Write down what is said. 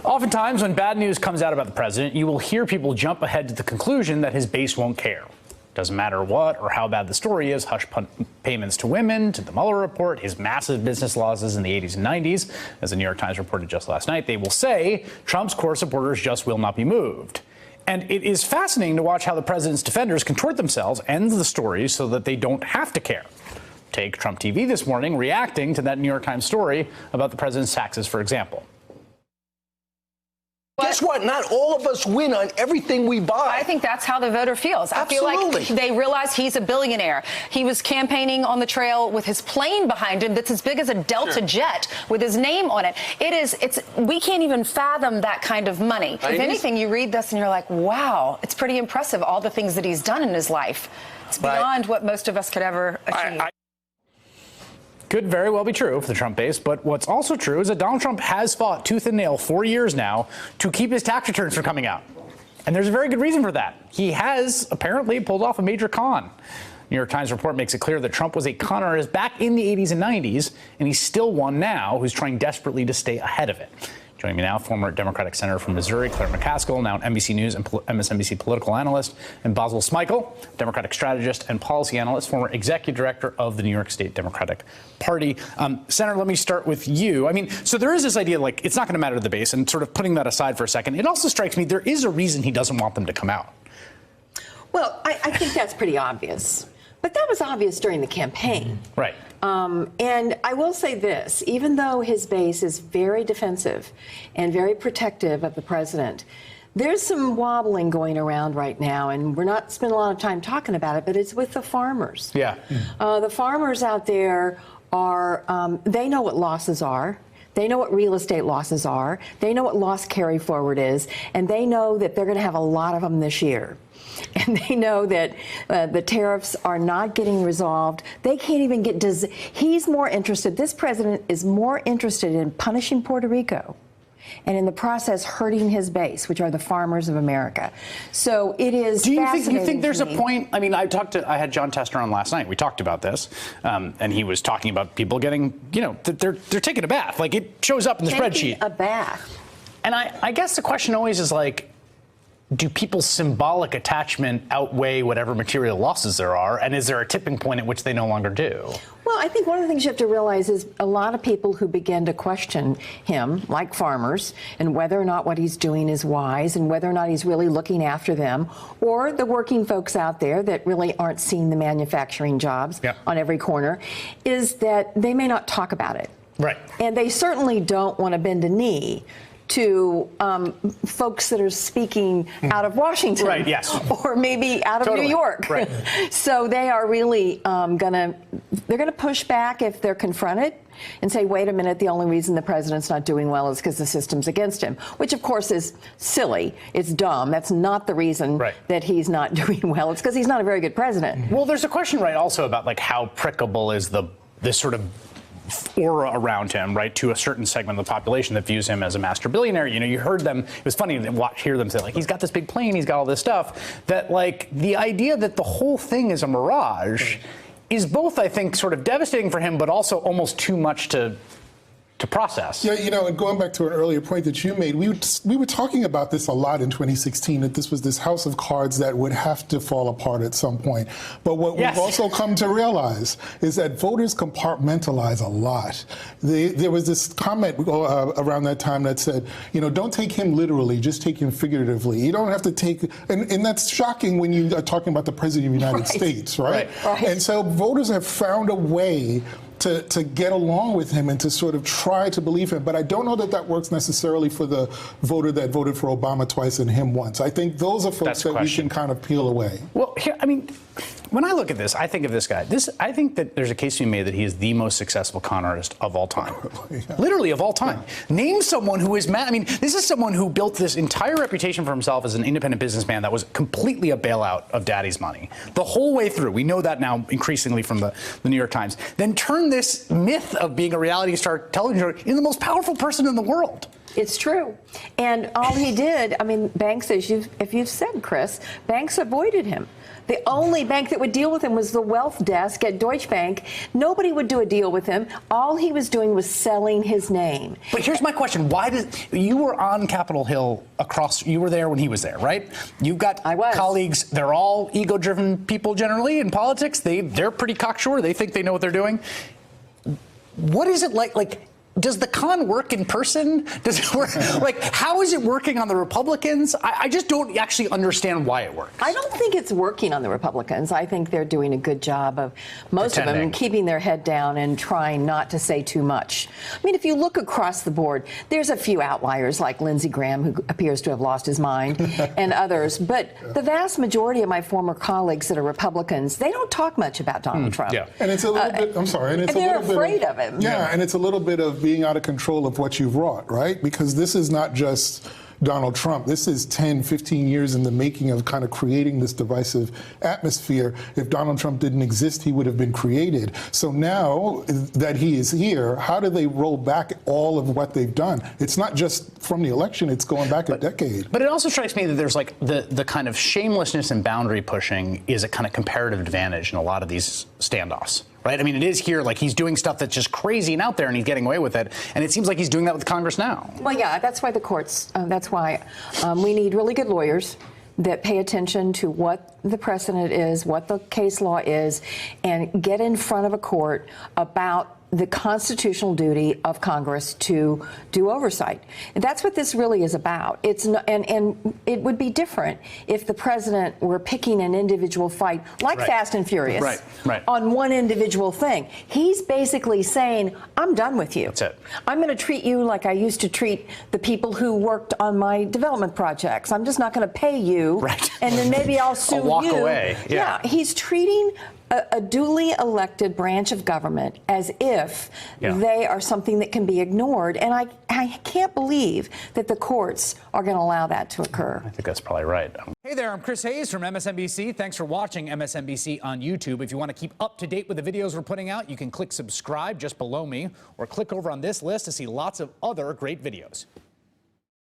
Oftentimes, when bad news comes out about the president, you will hear people jump ahead to the conclusion that his base won't care. Doesn't matter what or how bad the story is, hush payments to women, to the Mueller report, his massive business losses in the 80s and 90s. As the New York Times reported just last night, they will say Trump's core supporters just will not be moved. And it is fascinating to watch how the president's defenders contort themselves and the stories so that they don't have to care. Take Trump TV this morning reacting to that New York Times story about the president's taxes, for example. Guess what? Not all of us win on everything we buy. I think that's how the voter feels. Absolutely. I feel like they realize he's a billionaire. He was campaigning on the trail with his plane behind him that's as big as a Delta jet with his name on it. We can't even fathom that kind of money. If anything, you read this and you're like, wow, it's pretty impressive, all the things that he's done in his life. It's beyond what most of us could ever achieve. Could very well be true for the Trump base, but what's also true is that Donald Trump has fought tooth and nail 4 years now to keep his tax returns from coming out. And there's a very good reason for that. He has apparently pulled off a major con. New York Times report makes it clear that Trump was a con artist back in the 80s and 90s, and he's still one now who's trying desperately to stay ahead of it. Joining me now, former Democratic Senator from Missouri, Claire McCaskill, now an NBC News and MSNBC political analyst, and Boswell Smikle, Democratic strategist and policy analyst, former executive director of the New York State Democratic Party. Senator, let me start with you. I mean, so there is this idea, like, it's not going to matter to the base, and sort of putting that aside for a second, it also strikes me there is a reason he doesn't want them to come out. Well, I think that's pretty obvious. But that was obvious during the campaign. Right. And I will say this, even though his base is very defensive and very protective of the president, there's some wobbling going around right now, and we're not spending a lot of time talking about it, but it's with the farmers. Yeah. The farmers out there are, they know what losses are. They know what real estate losses are. They know what loss carry forward is, and they know that they're going to have a lot of them this year. And they know that the tariffs are not getting resolved. They can't even get, he's more interested, this president is more interested in punishing Puerto Rico and in the process hurting his base, which are the farmers of America. So it is fascinating. Do you think there's a point? I mean, I had John Tester on last night. We talked about this, and he was talking about people getting, you know, they're taking a bath. Like, it shows up in the spreadsheet. A bath. And I guess the question always is, like, do people's symbolic attachment outweigh whatever material losses there are? And is there a tipping point at which they no longer do? Well, I think one of the things you have to realize is a lot of people who begin to question him, like farmers, and whether or not what he's doing is wise and whether or not he's really looking after them, or the working folks out there that really aren't seeing the manufacturing jobs on every corner, is that they may not talk about it. Right. And they certainly don't want to bend a knee to folks that are speaking out of Washington, right, yes, or maybe out of New York. Right. So they are really gonna push back if they're confronted and say, wait a minute, the only reason the president's not doing well is because the system's against him, which of course is silly. It's dumb. That's not the reason that he's not doing well. It's because he's not a very good president. Well, there's a question, right, also about, like, how prickable is this sort of aura around him, right, to a certain segment of the population that views him as a master billionaire. You know, you heard them, it was funny to hear them say, like, he's got this big plane, he's got all this stuff, that, like, the idea that the whole thing is a mirage is both, I think, sort of devastating for him, but also almost too much to process. Yeah, you know, and going back to an earlier point that you made, we were talking about this a lot in 2016, that this was this house of cards that would have to fall apart at some point. But what we've also come to realize is that voters compartmentalize a lot. There was this comment around that time that said, you know, don't take him literally, just take him figuratively. You don't have to take, and that's shocking when you are talking about the President of the United States, right? And so voters have found a way to get along with him and to sort of try to believe him. But I don't know that that works necessarily for the voter that voted for Obama twice and him once. I think those are folks that we can kind of peel away. Well, here, I mean, when I look at this, I think of this guy. I think that there's a case to be made that he is the most successful con artist of all time. Literally of all time. Name someone who is mad. I mean, this is someone who built this entire reputation for himself as an independent businessman that was completely a bailout of daddy's money. The whole way through. We know that now increasingly from the New York Times. Then turn this myth of being a reality star television show into the most powerful person in the world. It's true. And all he did, I mean, banks, if you've said, Chris, banks avoided him. The only bank that would deal with him was the wealth desk at Deutsche Bank. Nobody would do a deal with him. All he was doing was selling his name. But here's my question. Why did you were on Capitol Hill you were there when he was there, right? You've got colleagues, they're all ego-driven people generally in politics. They're pretty cocksure. They think they know what they're doing. What is it like does the con work in person? Does it work? Like, how is it working on the Republicans? I just don't actually understand why it works. I don't think it's working on the Republicans. I think they're doing a good job of, most of them, keeping their head down and trying not to say too much. I mean, if you look across the board, there's a few outliers like Lindsey Graham, who appears to have lost his mind, and others. But the vast majority of my former colleagues that are Republicans, they don't talk much about Donald Trump. Yeah. And it's a little bit, I'm sorry, and it's they're a little afraid bit of him. Yeah, and it's a little bit of being out of control of what you've wrought, right? Because this is not just Donald Trump. This is 10, 15 years in the making of kind of creating this divisive atmosphere. If Donald Trump didn't exist, he would have been created. So now that he is here, how do they roll back all of what they've done? It's not just from the election, it's going back a decade. But it also strikes me that there's like the kind of shamelessness and boundary pushing is a kind of comparative advantage in a lot of these standoffs. Right? I mean, it is here, like he's doing stuff that's just crazy and out there and he's getting away with it. And it seems like he's doing that with Congress now. Well, yeah, that's why the courts, that's why we need really good lawyers that pay attention to what the precedent is, what the case law is, and get in front of a court about the constitutional duty of Congress to do oversight. And that's what this really is about. It's not, and it would be different if the president were picking an individual fight, like Fast and Furious, on one individual thing. He's basically saying, I'm done with you. That's it. I'm going to treat you like I used to treat the people who worked on my development projects. I'm just not going to pay you, and then maybe I'll sue I'll walk you. away. Yeah, he's treating a duly elected branch of government as if they are something that can be ignored. And I can't believe that the courts are going to allow that to occur. I think that's probably right. Hey there, I'm Chris Hayes from MSNBC. Thanks for watching MSNBC on YouTube. If you want to keep up to date with the videos we're putting out, you can click subscribe just below me or click over on this list to see lots of other great videos.